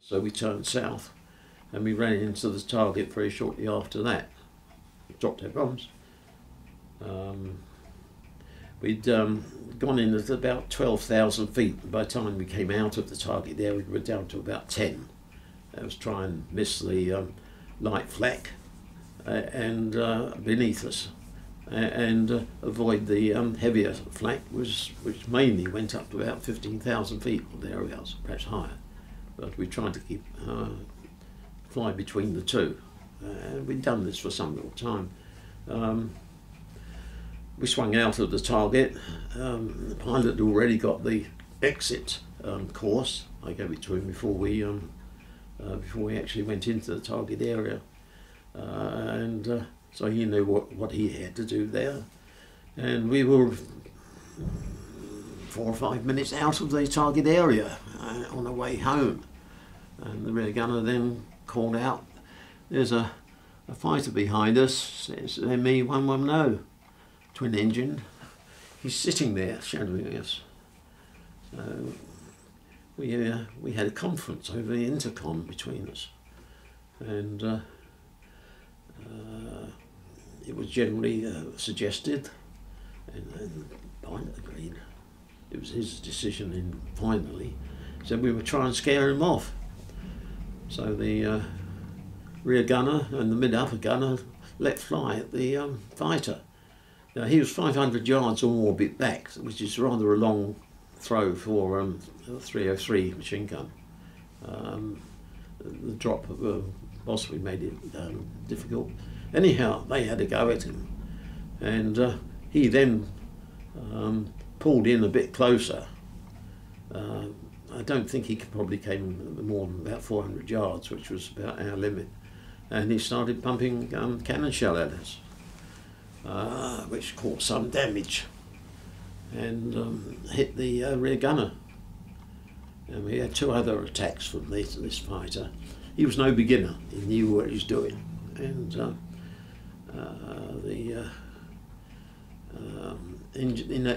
So we turned south and we ran into the target very shortly after that. Dropped our bombs. We'd gone in at about 12,000 feet. By the time we came out of the target there, we were down to about 10. That was trying to miss the light flak and beneath us, and avoid the heavier flak, which mainly went up to about 15,000 feet or thereabouts, perhaps higher. But we tried to keep fly between the two. We'd done this for some little time. We swung out of the target. The pilot had already got the exit course. I gave it to him before we actually went into the target area, and so he knew what he had to do there. And we were 4 or 5 minutes out of the target area on our way home, and the rear gunner then called out, "There's a fighter behind us. It's ME-110, twin engine. He's sitting there shadowing us." So we had a conference over the intercom between us, and it was generally suggested, and the pilot agreed. It was his decision, and finally said we would try and scare him off. So the rear gunner and the mid-upper gunner let fly at the fighter. Now, he was 500 yards or more bit back, which is rather a long throw for a 303 machine gun. The drop possibly made it difficult. Anyhow, they had a go at him, and he then pulled in a bit closer. I don't think he probably came more than about 400 yards, which was about our limit, and he started pumping cannon shell at us, which caused some damage and hit the rear gunner. And we had 2 other attacks from this fighter. He was no beginner, he knew what he was doing, and the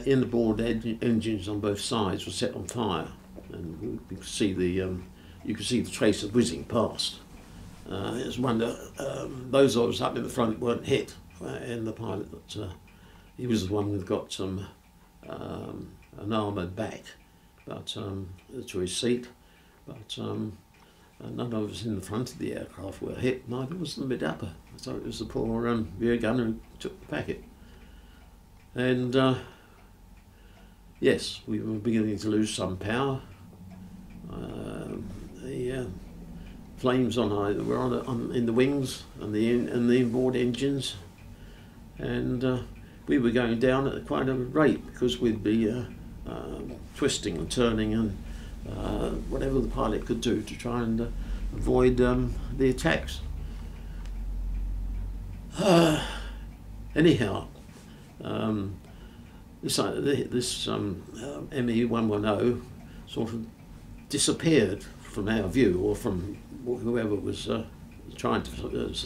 inboard engines on both sides were set on fire, and you could see the trace of whizzing past. It was wonder those of us up in the front weren't hit, and the pilot, he was the one who got some an armoured back, but to his seat, but none of us in the front of the aircraft were hit. Neither was the mid-upper. So it was the poor rear gunner who took the packet. And yes, we were beginning to lose some power. The flames were in the wings and the inboard engines, and we were going down at quite a rate because we'd be twisting and turning and whatever the pilot could do to try and avoid the attacks. Anyhow, this ME-110 sort of disappeared from our view, or from whoever was trying to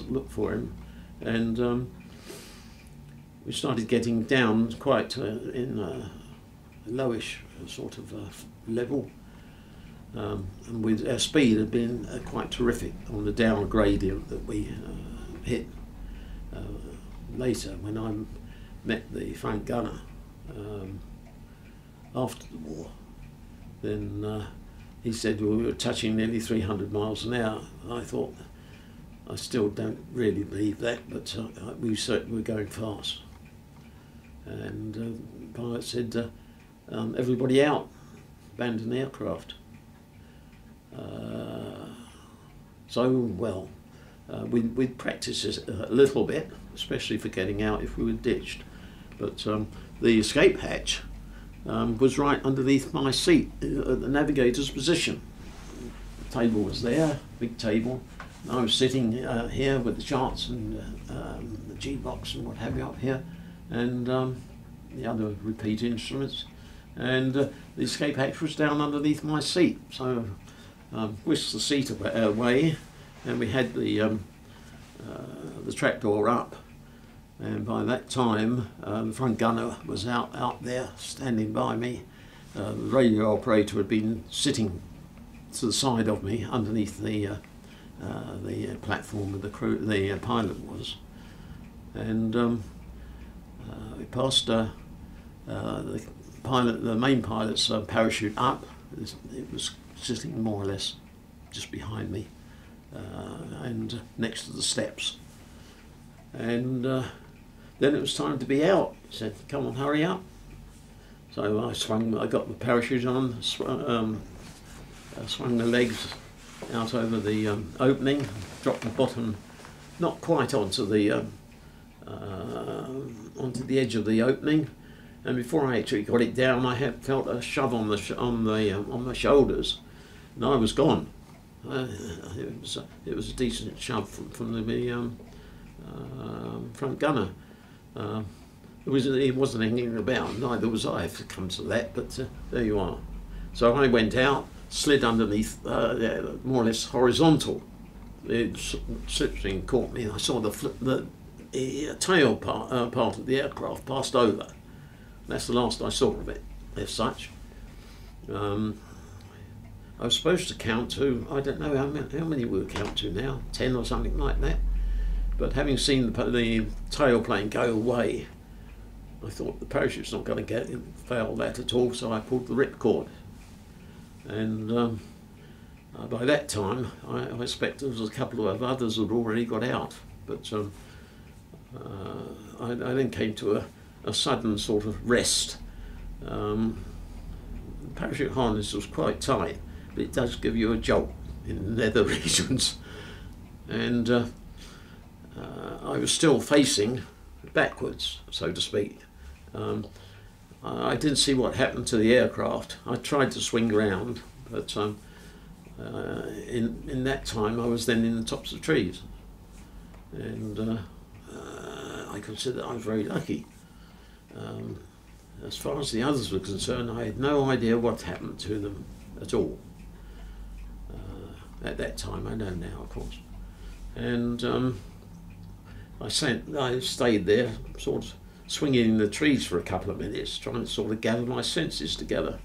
look for him, and we started getting down quite in a lowish sort of level, and with our speed had been quite terrific on the down gradient that we hit. Later, when I met the front gunner after the war, then he said we were touching nearly 300 miles an hour. I thought, I still don't really believe that, but we certainly were going fast. And the pilot said, everybody out, abandon the aircraft. We'd practice this a little bit, especially for getting out if we were ditched. But the escape hatch was right underneath my seat at the navigator's position. The table was there, big table. And I was sitting here with the charts and the G-box and what have you up here, and the other repeat instruments. And the escape hatch was down underneath my seat. So whisked the seat away, and we had the trapdoor up. And by that time, the front gunner was out there standing by me. The radio operator had been sitting to the side of me, underneath the platform where the pilot was, and we passed the main pilot's parachute up. It was sitting more or less just behind me, and next to the steps. And then it was time to be out. He said, "Come on, hurry up." So I got the parachute on, swung the legs out over the opening, dropped the bottom not quite onto the edge of the opening, and before I actually got it down, I had felt a shove on my shoulders, and I was gone. It was a decent shove from the front gunner. He wasn't hanging about, neither was I, if it comes to that, but there you are. So I went out, slid underneath, more or less horizontal. The slipstream caught me, and I saw the tail part of the aircraft passed over. That's the last I saw of it, as such. I was supposed to count to, I don't know how many we'll count to now, 10 or something like that. But having seen the tail plane go away, I thought the parachute's not going to fail that at all, so I pulled the ripcord. And by that time, I expect there was a couple of others who had already got out. But I then came to a sudden sort of rest. The parachute harness was quite tight, but it does give you a jolt in the nether regions. And I was still facing backwards, so to speak. I didn't see what happened to the aircraft. I tried to swing around, but in that time I was then in the tops of trees, and I consider I was very lucky. As far as the others were concerned, I had no idea what happened to them at all. At that time, I know now, of course. And I stayed there, sort of swinging in the trees for a couple of minutes, trying to sort of gather my senses together.